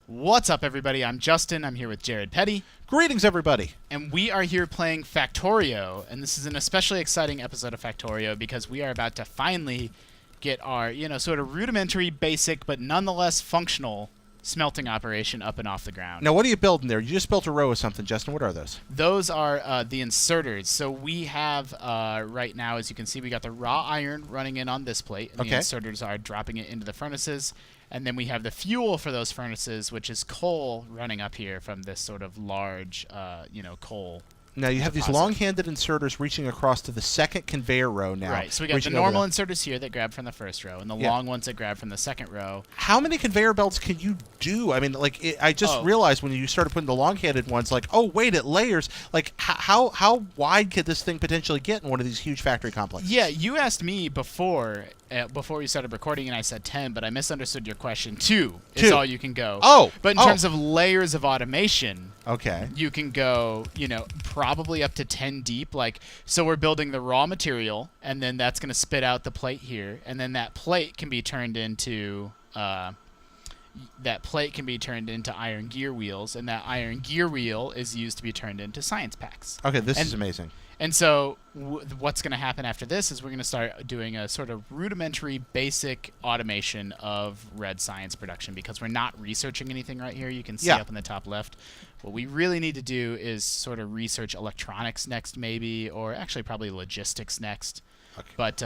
What's up, everybody? I'm Justin. I'm here with Jared Petty. Greetings, everybody. And we are here playing Factorio. And this is an especially exciting episode of Factorio because we are about to finally get our, sort of rudimentary, basic, but nonetheless functional smelting operation up and off the ground. Now, what are you building there? You just built a row of something, Justin. What are those? Those are the inserters. So we have, right now, as you can see, we got the raw iron running in on this plate. And the inserters are dropping it into the furnaces. And then we have the fuel for those furnaces, which is coal running up here from this sort of large, coal. Now, you have these long-handed inserters reaching across to the second conveyor row now. Right, so we got the normal inserters here that grab from the first row, and the long ones that grab from the second row. How many conveyor belts can you do? I mean, I just realized when you started putting the long-handed ones, oh, wait, it layers. How wide could this thing potentially get in one of these huge factory complexes? Yeah, you asked me before we started recording, and I said 10, but I misunderstood your question. 2 is all you can go. Oh! But in terms of layers of automation... Okay. You can go, probably up to 10 deep. So we're building the raw material, and then that's going to spit out the plate here, and then that plate can be turned into iron gear wheels, and that iron gear wheel is used to be turned into science packs. Okay, this is amazing. And so what's going to happen after this is we're going to start doing a sort of rudimentary, basic automation of red science production because we're not researching anything right here. You can see up in the top left. What we really need to do is sort of research electronics next maybe, or actually probably logistics next. Okay. But...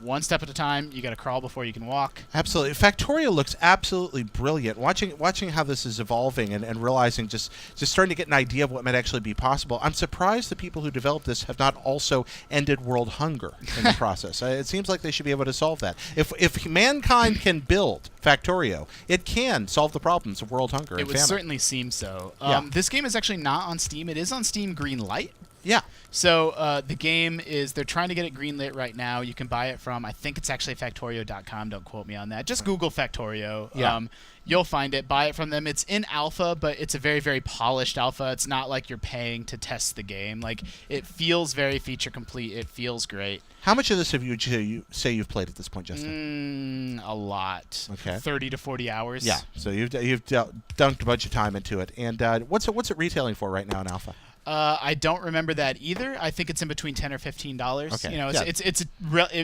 one step at a time. You got to crawl before you can walk. Absolutely. Factorio looks absolutely brilliant. Watching how this is evolving and realizing just starting to get an idea of what might actually be possible. I'm surprised the people who developed this have not also ended world hunger in the process. It seems like they should be able to solve that. If mankind can build Factorio, it can solve the problems of world hunger and famine. It would certainly seem so. This game is actually not on Steam. It is on Steam Green Light. Yeah. So the game is, they're trying to get it greenlit right now. You can buy it from, I think it's actually Factorio.com. Don't quote me on that. Just Google Factorio. Yeah. You'll find it. Buy it from them. It's in alpha, but it's a very, very polished alpha. It's not like you're paying to test the game. It feels very feature complete. It feels great. How much of this have you say you've played at this point, Justin? A lot. Okay. 30 to 40 hours. Yeah. So you've dunked a bunch of time into it. And what's it retailing for right now in alpha? I don't remember that either. I think it's in between $10 or $15. Okay. It's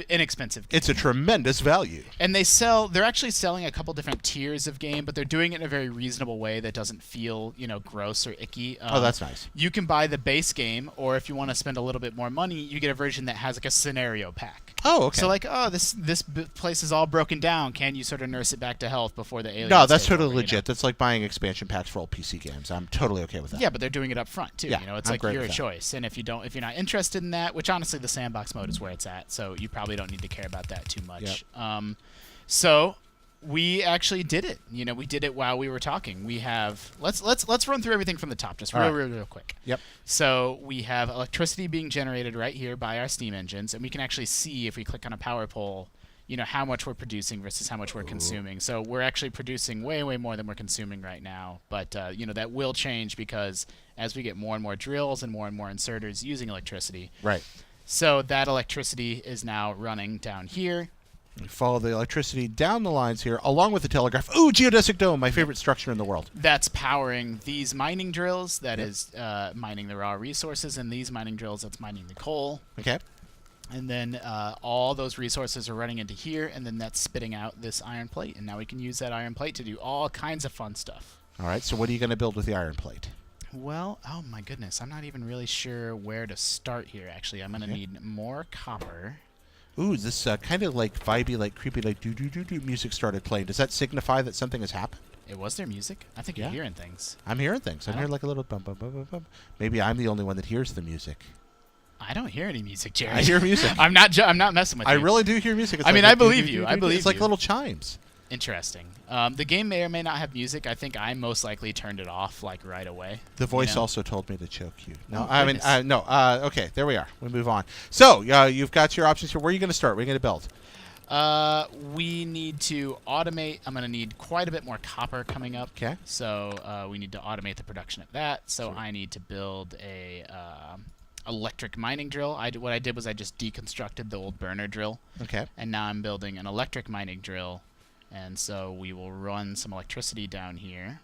inexpensive. It's a tremendous value. And they're actually selling a couple different tiers of game, but they're doing it in a very reasonable way that doesn't feel, gross or icky. That's nice. You can buy the base game, or if you want to spend a little bit more money, you get a version that has a scenario pack. Oh, okay. So this place is all broken down. Can you sort of nurse it back to health before the aliens? No, that's totally legit. That's like buying expansion packs for old PC games. I'm totally okay with that. Yeah, but they're doing it up front too. Yeah, it's your choice. And if you're not interested in that, which honestly the sandbox mode is where it's at, so you probably don't need to care about that too much. Yep. So we actually did it. We did it while we were talking. We have let's run through everything from the top just real quick. Yep. So we have electricity being generated right here by our steam engines, and we can actually see if we click on a power pole, how much we're producing versus how much we're consuming. So we're actually producing way, way more than we're consuming right now. But, that will change because as we get more and more drills and more inserters using electricity. Right. So that electricity is now running down here. You follow the electricity down the lines here, along with the telegraph. Ooh, geodesic dome, my favorite structure in the world. That's powering these mining drills. That is mining the raw resources. And these mining drills, that's mining the coal. Okay. And then all those resources are running into here, and then that's spitting out this iron plate. And now we can use that iron plate to do all kinds of fun stuff. All right, so what are you going to build with the iron plate? Well, oh my goodness, I'm not even really sure where to start here, actually. I'm going to need more copper. Ooh, this kind of vibey, creepy, do-do-do-do music started playing. Does that signify that something has happened? It was their music? I think you're hearing things. I'm hearing things. I'm hearing a little bum, bum, bum, bum, bum. Maybe I'm the only one that hears the music. I don't hear any music, Jared. I hear music. I'm not messing with you. I really do hear music. It's I believe you. I believe it's like little chimes. Interesting. The game may or may not have music. I think I most likely turned it off right away. The voice also told me to choke you. No, no. Okay, there we are. We move on. So you've got your options here. Where are you going to start? Where are you going to build? We need to automate. I'm going to need quite a bit more copper coming up. Okay. So we need to automate the production of that. So I need to build a electric mining drill. What I did was I just deconstructed the old burner drill. Okay. And now I'm building an electric mining drill And so we will run some electricity down here.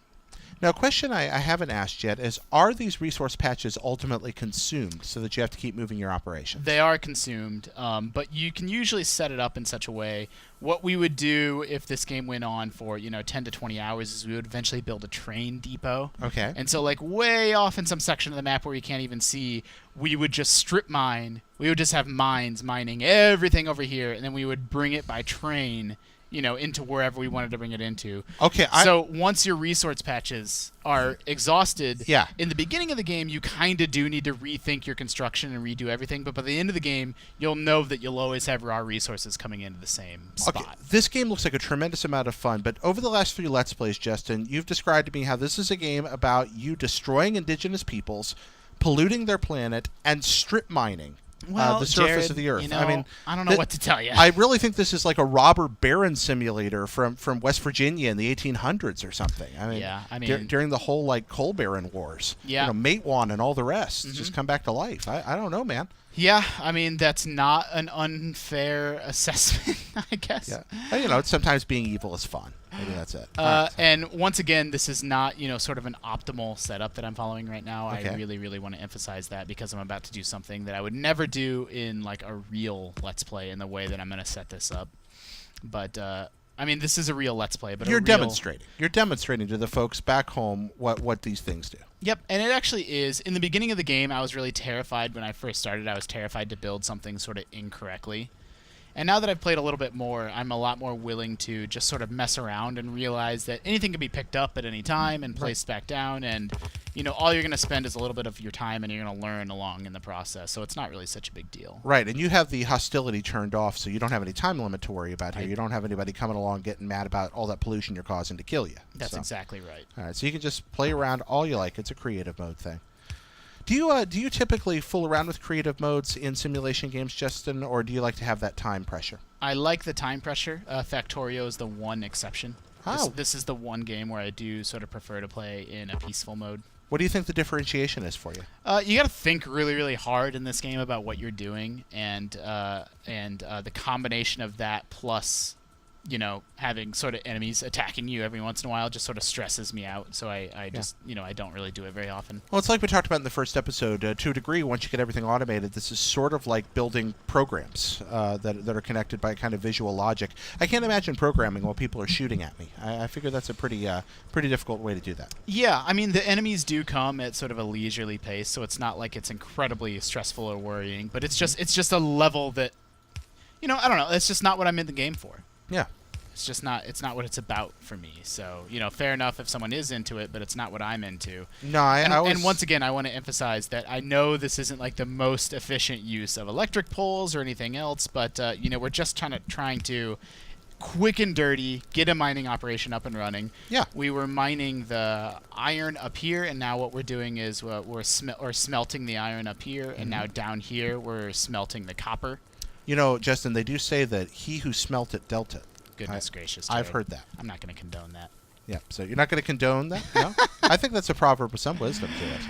Now, a question I haven't asked yet is, are these resource patches ultimately consumed so that you have to keep moving your operation? They are consumed, but you can usually set it up in such a way. What we would do if this game went on for 10 to 20 hours is we would eventually build a train depot. Okay. And so like way off in some section of the map where you can't even see, we would just strip mine. We would just have mines mining everything over here, and then we would bring it by train into wherever we wanted to bring it into. Okay. So once your resource patches are exhausted, Yeah. in the beginning of the game, you kind of do need to rethink your construction and redo everything. But by the end of the game, you'll know that you'll always have raw resources coming into the same spot. Okay. This game looks like a tremendous amount of fun, but over the last 3 Let's Plays, Justin, you've described to me how this is a game about you destroying indigenous peoples, polluting their planet, and strip mining. The surface Jared, of the Earth. I don't know what to tell you. I really think this is like a robber baron simulator from West Virginia in the 1800s or something. During the whole like coal baron wars. Yeah. Matewan and all the rest just come back to life. I don't know, man. Yeah, that's not an unfair assessment, I guess. Yeah. Sometimes being evil is fun. Maybe that's it. And once again, this is not, sort of an optimal setup that I'm following right now. Okay. I really, really want to emphasize that because I'm about to do something that I would never do in like a real Let's Play in the way that I'm going to set this up. But this is a real Let's Play. But you're demonstrating. You're demonstrating to the folks back home what these things do. Yep, and it actually is. In the beginning of the game, I was really terrified when I first started. I was terrified to build something sort of incorrectly. And now that I've played a little bit more, I'm a lot more willing to just sort of mess around and realize that anything can be picked up at any time and placed back down. And, all you're going to spend is a little bit of your time, and you're going to learn along in the process. So it's not really such a big deal. Right, and you have the hostility turned off, so you don't have any time limit to worry about here. You don't have anybody coming along getting mad about all that pollution you're causing to kill you. That's exactly right. All right, so you can just play around all you like. It's a creative mode thing. Do you typically fool around with creative modes in simulation games, Justin, or do you like to have that time pressure? I like the time pressure. Factorio is the one exception. Oh. This is the one game where I do sort of prefer to play in a peaceful mode. What do you think the differentiation is for you? You got to think really, really hard in this game about what you're doing, and the combination of that plus having sort of enemies attacking you every once in a while just sort of stresses me out. So I just, I don't really do it very often. Well, it's like we talked about in the first episode. To a degree, once you get everything automated, this is sort of like building programs that are connected by kind of visual logic. I can't imagine programming while people are shooting at me. I figure that's a pretty difficult way to do that. Yeah, the enemies do come at sort of a leisurely pace, so it's not like it's incredibly stressful or worrying, but it's just a level that, I don't know, it's just not what I'm in the game for. Yeah. It's not what it's about for me. So, fair enough if someone is into it, but it's not what I'm into. No, and once again, I want to emphasize that I know this isn't like the most efficient use of electric poles or anything else, but, we're just trying to quick and dirty get a mining operation up and running. Yeah. We were mining the iron up here, and now what we're doing is we're smelting the iron up here, and now down here we're smelting the copper. Justin, they do say that he who smelt it dealt it. Goodness gracious. I've heard that. I'm not going to condone that. Yeah, so you're not going to condone that? No? I think that's a proverb with some wisdom to it.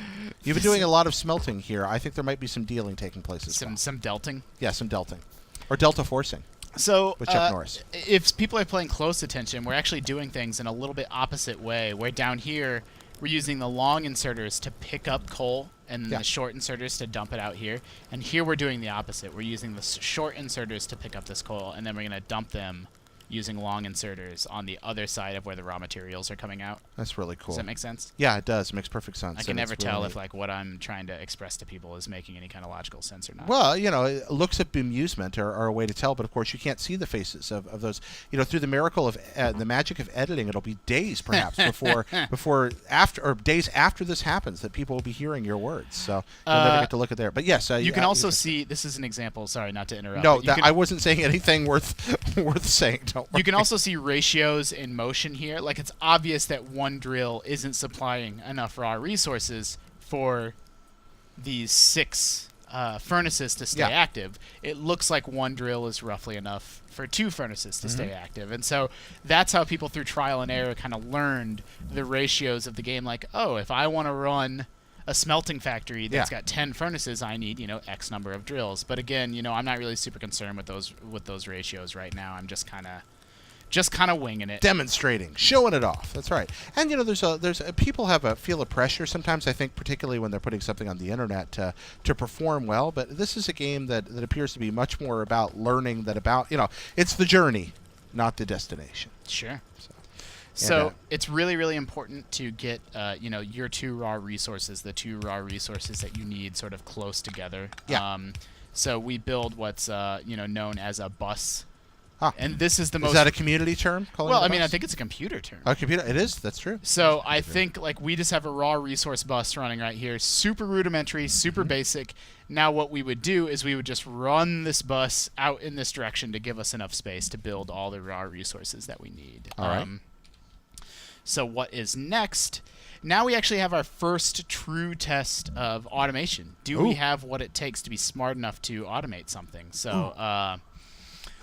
You've been doing a lot of smelting here. I think there might be some dealing taking place as well. Some delting? Yeah, some delting. Or delta forcing. So, with Chuck Norris. If people are paying close attention, we're actually doing things in a little bit opposite way, where down here we're using the long inserters to pick up coal and the short inserters to dump it out here. And here we're doing the opposite. We're using the short inserters to pick up this coal, and then we're going to dump them using long inserters on the other side of where the raw materials are coming out. That's really cool. Does that make sense? Yeah, it does. It makes perfect sense. I can never tell if what I'm trying to express to people is making any kind of logical sense or not. Well, looks of bemusement are a way to tell, but of course you can't see the faces of those. Through the miracle of the magic of editing, it'll be days perhaps days after this happens that people will be hearing your words. So you'll never get to look at there. But yes, you can also see. This is an example. Sorry, not to interrupt. No, I wasn't saying anything worth saying. Don't worry. You can also see ratios in motion here. Like, it's obvious that one drill isn't supplying enough raw resources for these 6 furnaces to stay active. It looks like one drill is roughly enough for 2 furnaces to stay active. And so that's how people through trial and error kind of learned the ratios of the game. Like, oh, if I want to run a smelting factory that's got 10 furnaces, I need, X number of drills. But again, I'm not really super concerned with those ratios right now. I'm just kind of just kind of winging it. Demonstrating, showing it off. That's right. And there's people have a feel of pressure sometimes. I think particularly when they're putting something on the internet to perform well. But this is a game that appears to be much more about learning than about it's the journey, not the destination. Sure. So it's really, really important to get your two raw resources, the two raw resources that you need, sort of close together. Yeah. So we build what's known as a bus. Ah. And this is the most. Is that a community term? Well, I mean, I think it's a computer term. A computer. It is. That's true. So I think we just have a raw resource bus running right here, super rudimentary, super basic. Now what we would do is we would just run this bus out in this direction to give us enough space to build all the raw resources that we need. All right. So what is next? Now we actually have our first true test of automation. Do we have what it takes to be smart enough to automate something? So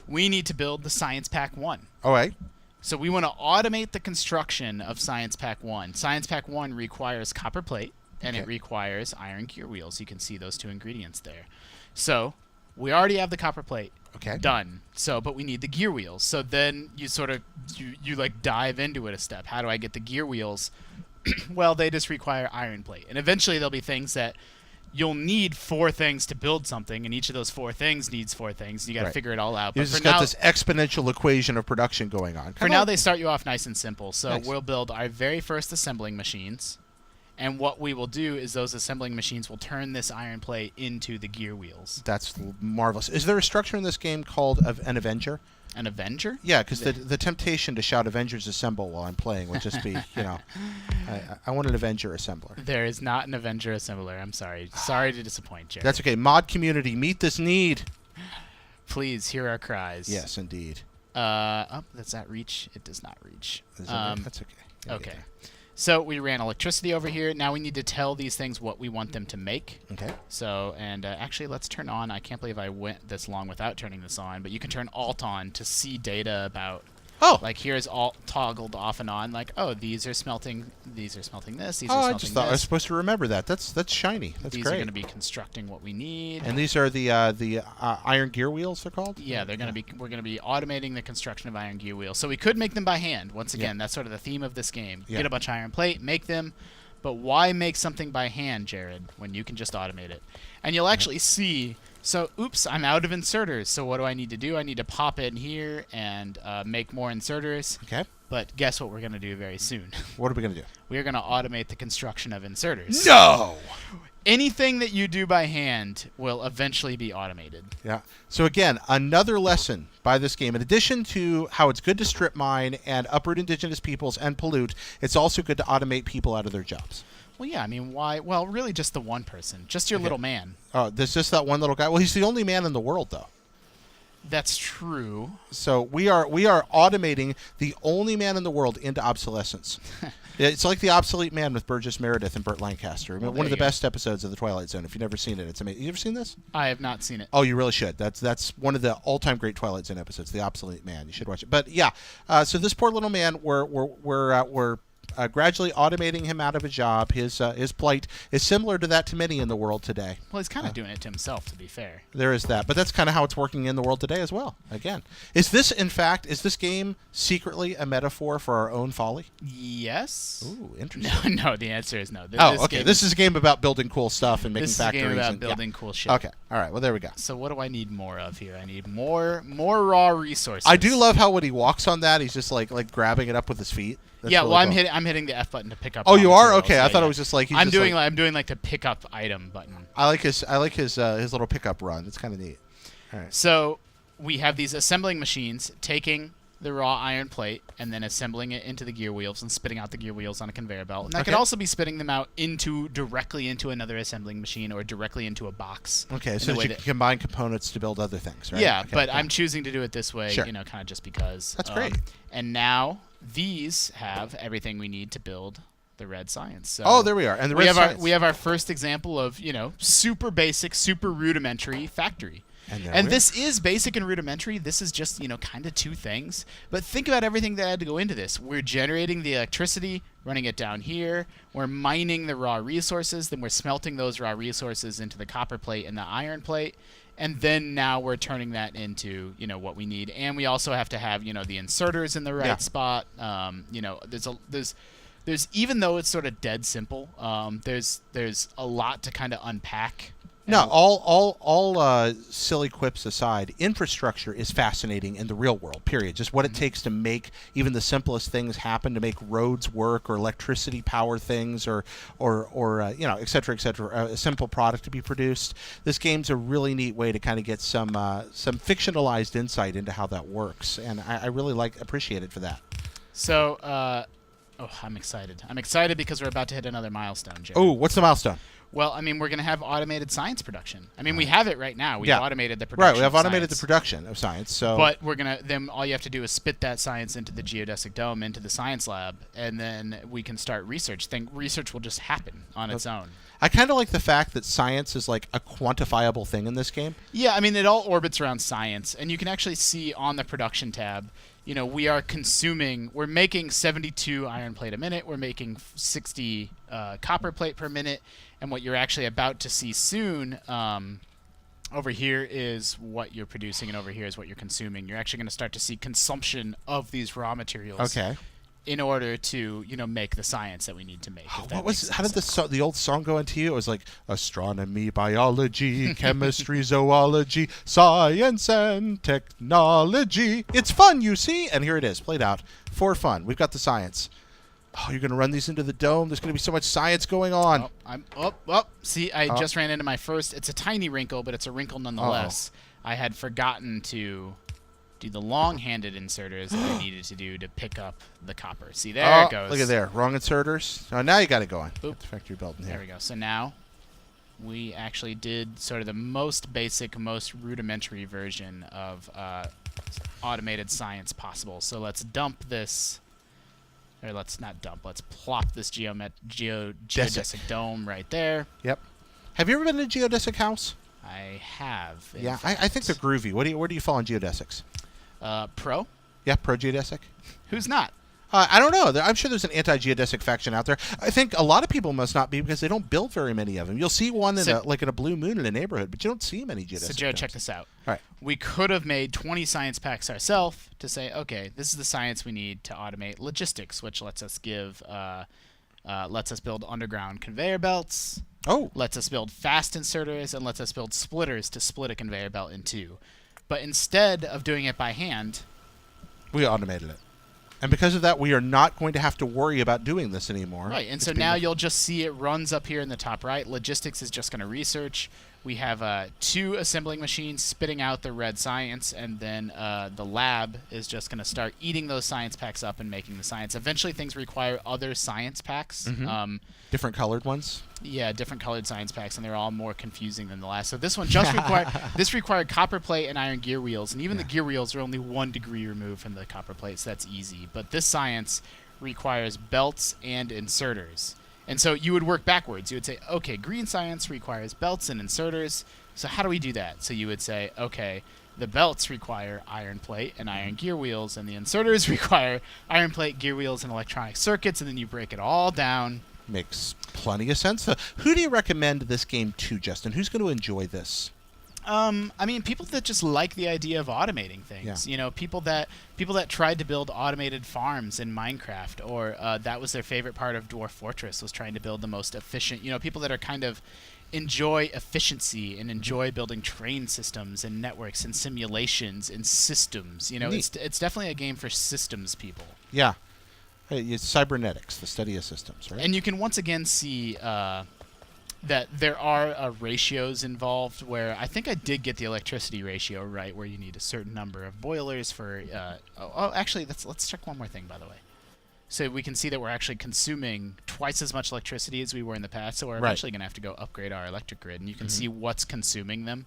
we need to build the Science Pack 1. All right. So we want to automate the construction of Science Pack 1. Science Pack 1 requires copper plate, and it requires iron gear wheels. You can see those two ingredients there. So we already have the copper plate. Okay. Done. So, but we need the gear wheels. So then you sort of you dive into it a step. How do I get the gear wheels? Well, they just require iron plate, and eventually there'll be things that you'll need 4 things to build something, and each of those 4 things needs 4 things. You got to figure it all out. You just got this exponential equation of production going on. For now, they start you off nice and simple. So Nice. we'll build our very first assembling machines. And what we will do is those assembling machines will turn this iron plate into the gear wheels. That's marvelous. Is there a structure in this game called an Avenger? An Avenger? Yeah, because the temptation to shout Avengers Assemble while I'm playing would just be, I want an Avenger Assembler. There is not an Avenger Assembler. I'm sorry. Sorry to disappoint, Jared. That's okay. Mod community, meet this need. Please hear our cries. Yes, indeed. Does that reach? It does not reach. That's okay. Yeah, Okay. So we ran electricity over here. Now we need to tell these things what we want them to make. Okay. So, and actually, let's turn on. I can't believe I went this long without turning this on, but you can turn Alt on to see data about. Oh. Like here's Alt toggled off and on. Like, oh, these are smelting. These are smelting this. These are Oh, smelting I just thought I was supposed to remember that. That's shiny. That's these great. are going to be constructing what we need. And these are the iron gear wheels. They're called. Yeah, they're going to be. We're going to be automating the construction of iron gear wheels. So we could make them by hand. Once again, that's sort of the theme of this game. Yeah. Get a bunch of iron plate, make them. But why make something by hand, Jared, when you can just automate it? And you'll actually see. So, oops, I'm out of inserters. So what do I need to do? I need to pop in here and make more inserters. Okay. But guess what we're going to do very soon? What are we going to do? We're going to automate the construction of inserters. No! Anything that you do by hand will eventually be automated. Yeah. So again, another lesson by this game. In addition to how it's good to strip mine and uproot indigenous peoples and pollute, it's also good to automate people out of their jobs. Well, yeah, I mean, why? Well, really just the one person. Just your little man. Oh, there's just that one little guy. Well, he's the only man in the world, though. That's true. So we are automating the only man in the world into obsolescence. It's like the obsolete man with Burgess Meredith and Burt Lancaster. Well, one of the best episodes of The Twilight Zone. If you've never seen it, it's amazing. You ever seen this? I have not seen it. Oh, you really should. That's one of the all-time great Twilight Zone episodes. The obsolete man. You should watch it. But yeah, so this poor little man, we're gradually automating him out of a job. His plight is similar to that to many in the world today. Well, he's kind of doing it to himself, to be fair. There is that, but that's kind of how it's working in the world today as well. Again, is this game secretly a metaphor for our own folly? Yes. Ooh, interesting. No, the answer is no. This is a game about building cool stuff and making factories. This is a game about building cool shit. Okay, all right. Well, there we go. So what do I need more of here? I need more raw resources. I do love how when he walks on that, he's just like grabbing it up with his feet. That's yeah, really well, cool. I'm hitting the F button to pick up. Oh, you are? materials. Okay, Yeah, I thought yeah. it was just like I'm doing like the pick up item button. I like his little pickup run. It's kind of neat. All right. So we have these assembling machines taking the raw iron plate and then assembling it into the gear wheels and spitting out the gear wheels on a conveyor belt. And that could also be spitting them out directly into another assembling machine or directly into a box. Okay, so that you can combine components to build other things, right? Yeah, okay, but I'm choosing to do it this way, Sure. kind of just because. That's great. And now these have everything we need to build the red science. So oh, there we are. And the red science. We have our first example of, super basic, super rudimentary factory. And this is basic and rudimentary. This is just, kind of two things. But think about everything that had to go into this. We're generating the electricity, running it down here. We're mining the raw resources. Then we're smelting those raw resources into the copper plate and the iron plate. And then now we're turning that into, what we need. And we also have to have, the inserters in the right spot. There's even though it's sort of dead simple, there's a lot to kind of unpack. No, all silly quips aside, infrastructure is fascinating in the real world, period. Just what it takes to make even the simplest things happen, to make roads work or electricity power things or et cetera, a simple product to be produced. This game's a really neat way to kind of get some fictionalized insight into how that works, and I really appreciate it for that. So, I'm excited. I'm excited because we're about to hit another milestone, Jared. Oh, what's the milestone? Well, we're going to have automated science production. We have it right now. We've automated the production. Right, we have automated the production of science. So, but then all you have to do is spit that science into the geodesic dome, into the science lab, and then we can start research. Research will just happen on its own. I kind of like the fact that science is like a quantifiable thing in this game. Yeah, it all orbits around science, and you can actually see on the production tab. We're making 72 iron plate a minute. We're making 60 copper plate per minute. And what you're actually about to see soon, over here is what you're producing, and over here is what you're consuming. You're actually going to start to see consumption of these raw materials. Okay. In order to, make the science that we need to make. How did the old song go into you? It was like astronomy, biology, chemistry, zoology, science, and technology. It's fun, you see? And here it is, played out for fun. We've got the science. Oh, you're going to run these into the dome? There's going to be so much science going on. See, I just ran into my first. It's a tiny wrinkle, but it's a wrinkle nonetheless. I had forgotten to do the long-handed inserters that I needed to do to pick up the copper. See, there it goes. Look at there. Wrong inserters. Oh, now you got it going. Boop. The factory belt in here. There we go. So now we actually did sort of the most basic, most rudimentary version of automated science possible. So let's dump this. Or let's not dump. Let's plop this geodesic dome right there. Yep. Have you ever been in a geodesic house? I have. Yeah, I think they're groovy. Where do you fall on geodesics? Pro. Yeah, pro geodesic. Who's not? I don't know. I'm sure there's an anti-geodesic faction out there. I think a lot of people must not be because they don't build very many of them. You'll see one in a blue moon in a neighborhood, but you don't see many geodesic. So, Joe, check this out. All right. We could have made 20 science packs ourselves to say, okay, this is the science we need to automate logistics, which lets us build underground conveyor belts. Oh. Lets us build fast inserters and lets us build splitters to split a conveyor belt in two. But instead of doing it by hand, we automated it. And because of that, we are not going to have to worry about doing this anymore. Right, and so now you'll just see it runs up here in the top right. Logistics is just going to research. We have 2 assembling machines spitting out the red science, and then the lab is just going to start eating those science packs up and making the science. Eventually, things require other science packs. Mm-hmm. Different colored ones? Yeah, different colored science packs, and they're all more confusing than the last. So this one just required copper plate and iron gear wheels, and even the gear wheels are only 1 degree removed from the copper plate, so that's easy. But this science requires belts and inserters. And so you would work backwards. You would say, okay, green science requires belts and inserters. So how do we do that? So you would say, okay, the belts require iron plate and iron gear wheels, and the inserters require iron plate, gear wheels, and electronic circuits, and then you break it all down. Makes plenty of sense. Who do you recommend this game to, Justin? Who's going to enjoy this? People that just like the idea of automating things. Yeah. People that tried to build automated farms in Minecraft, or that was their favorite part of Dwarf Fortress, was trying to build the most efficient. People that are kind of enjoy efficiency and enjoy building train systems and networks and simulations and systems. It's definitely a game for systems people. Yeah. It's cybernetics, the study of systems, right? And you can once again see that there are ratios involved where I think I did get the electricity ratio right, where you need a certain number of boilers for... actually, let's check one more thing, by the way. So we can see that we're actually consuming twice as much electricity as we were in the past, so we're eventually going to have to go upgrade our electric grid, and you can see what's consuming them.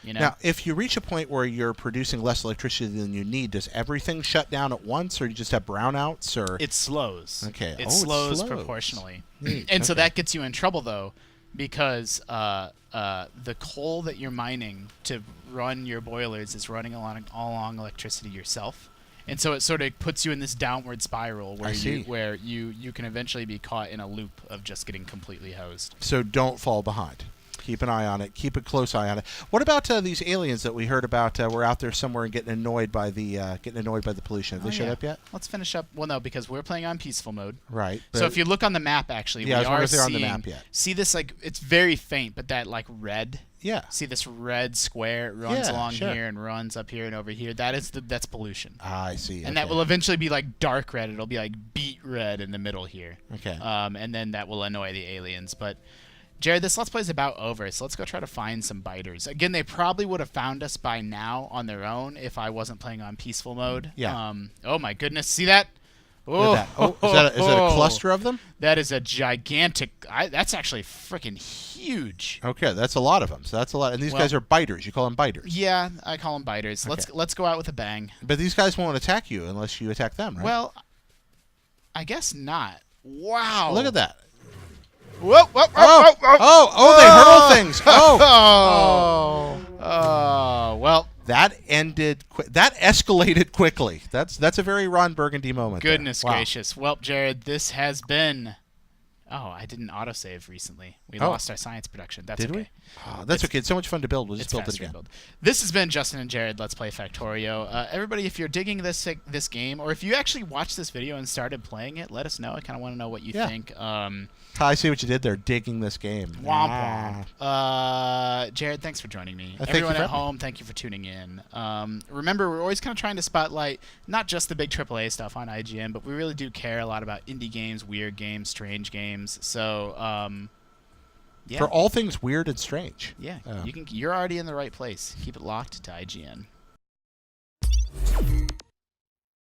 Now, if you reach a point where you're producing less electricity than you need, does everything shut down at once, or do you just have brownouts? Or it slows. Okay. It slows proportionally. And so that gets you in trouble, though, because the coal that you're mining to run your boilers is running all along electricity yourself. And so it sort of puts you in this downward spiral where you can eventually be caught in a loop of just getting completely hosed. So don't fall behind. Keep an eye on it. Keep a close eye on it. What about these aliens that we heard about? Were out there somewhere and getting annoyed by the pollution. Have they showed up yet? Let's finish up. Well, no, because we're playing on peaceful mode. Right. So if you look on the map, actually, yeah, we I was are wondering if seeing. they're on the map yet. See this like it's very faint, but that like red. Yeah. See this red square? It runs along sure. here and runs up here and over here. That's pollution. Ah, I see. And that will eventually be like dark red. It'll be like beet red in the middle here. Okay. And then that will annoy the aliens. But Jared, this Let's Play is about over, so let's go try to find some biters. Again, they probably would have found us by now on their own if I wasn't playing on peaceful mode. Yeah. Oh my goodness, see that? Oh, is that a cluster of them? That is a gigantic. That's actually freaking huge. Okay, that's a lot of them. So that's a lot. And these guys are biters. You call them biters. Yeah, I call them biters. Okay. Let's go out with a bang. But these guys won't attack you unless you attack them, right? Well, I guess not. Wow. Look at that. Whoa, whoa, Oh, they hurl things. Well. That ended. That escalated quickly. That's a very Ron Burgundy moment. Goodness there. Wow. gracious. Well, Jared, this has been. Oh, I didn't autosave recently. We lost our science production. That's Did okay. we? Oh, that's okay. It's so much fun to build. We'll just build it again. This has been Justin and Jared. Let's play Factorio. Everybody, if you're digging this game, or if you actually watched this video and started playing it, let us know. I kind of want to know what you think. I see what you did there. Digging this game. Womp womp. Jared, thanks for joining me. Everyone at home, thank you for tuning in. Remember, we're always kind of trying to spotlight not just the big AAA stuff on IGN, but we really do care a lot about indie games, weird games, strange games. So, yeah. For all things weird and strange. Yeah, you're already in the right place. Keep it locked to IGN.